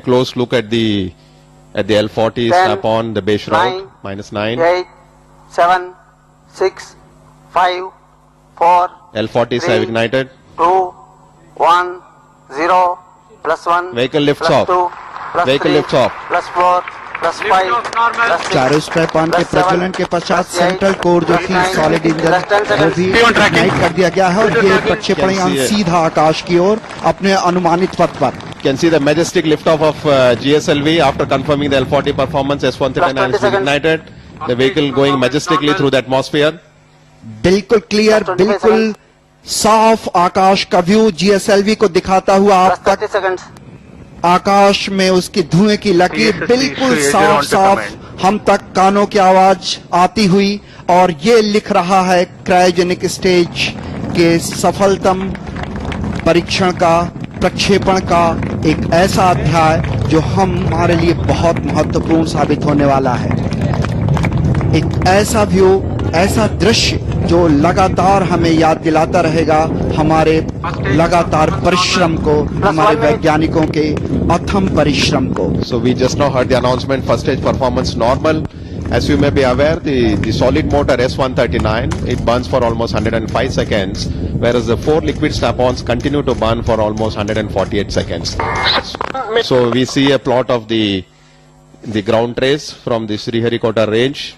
close look at the L40 strap on the base route. -9. 8, 7, 6, 5, 4. L40s have ignited. 2, 1, 0, +1. Vehicle lifts off. +2, Vehicle +3, lifts off. +4, +5, +6, चारों strap on के प्रज्वलन के पश्चात central core जो थी solid engine वो भी इग्नाइट कर दिया गया है और ये प्रक्षेपण यान सीधा आकाश की ओर अपने अनुमानित पथ पर. Can see the majestic liftoff of GSLV after confirming the L40 performance. S139 is ignited. The vehicle going majestically through the atmosphere. बिल्कुल क्लियर, बिल्कुल साफ आकाश का व्यू GSLV को दिखाता हुआ आप तक. 30 seconds. आकाश में उसकी धुएं की लकीर बिल्कुल साफ साफ हम तक कानों की आवाज आती हुई और ये लिख रहा है क्रायोजेनिक स्टेज के सफलतम परीक्षण का, प्रक्षेपण का एक ऐसा अध्याय जो हमारे लिए बहुत महत्वपूर्ण साबित होने वाला है. एक ऐसा व्यू, ऐसा दृश्य जो लगातार हमें याद दिलाता रहेगा हमारे लगातार परिश्रम को, हमारे वैज्ञानिकों के अथम परिश्रम को. So we just now heard the announcement. First stage performance normal. As you may be aware, the solid motor S139, it burns for almost 105 seconds, whereas the 4 liquid strap-ons continue to burn for almost 148 seconds. So we see a plot of the ground trace from the Sriharikota range,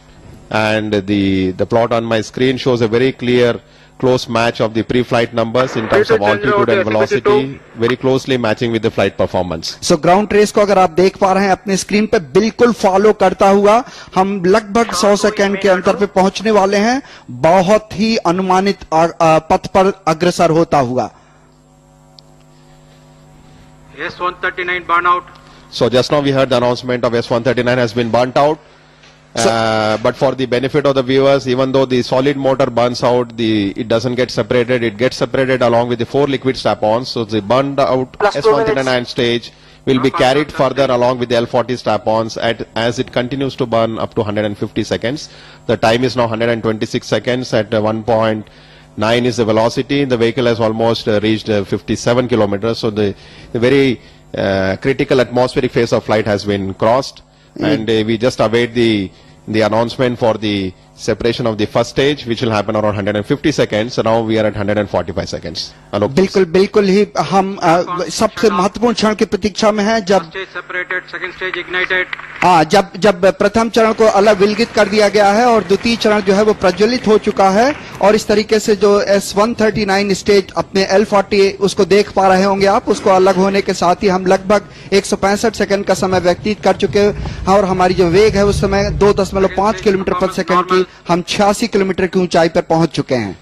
and the plot on my screen shows a very clear close match of the pre-flight numbers in terms of altitude and velocity, very closely matching with the flight performance. So ground trace को अगर आप देख पा रहे हैं अपने screen पे बिल्कुल फॉलो करता हुआ हम लगभग 100 सेकंड के अंतर पे पहुंचने वाले हैं, बहुत ही अनुमानित पथ पर अग्रसर होता हुआ. S139 burn out. So just now we heard the announcement of S139 has been burnt out. But for the benefit of the viewers, even though the solid motor burns out, it doesn't get separated. It gets separated along with the 4 liquid strap-ons. So the burned out S139 stage will be carried further along with the L40 strap-ons as it continues to burn up to 150 seconds. The time is now 126 seconds. At 1.9 is the velocity. The vehicle has almost reached 57 kilometers. So the very critical atmospheric phase of flight has been crossed. And we just await the announcement for the separation of the first stage, which will happen around 150 seconds. So now we are at 145 seconds. बिल्कुल बिल्कुल ही हम सबसे महत्वपूर्ण क्षण की प्रतीक्षा में हैं जब Stage separated, second stage ignited. जब प्रथम चरण को अलग विलगित कर दिया गया है और द्वितीय चरण जो है वो प्रज्वलित हो चुका है और इस तरीके से जो S139 स्टेज अपने L40 उसको देख पा रहे होंगे आप, उसको अलग होने के साथ ही हम लगभग 165 सेकंड का समय व्यतीत कर चुके हैं और हमारी जो वेग है उस समय 2.5 किलोमीटर प्रति सेकंड की हम 86 किलोमीटर की ऊंचाई पर पहुंच चुके हैं.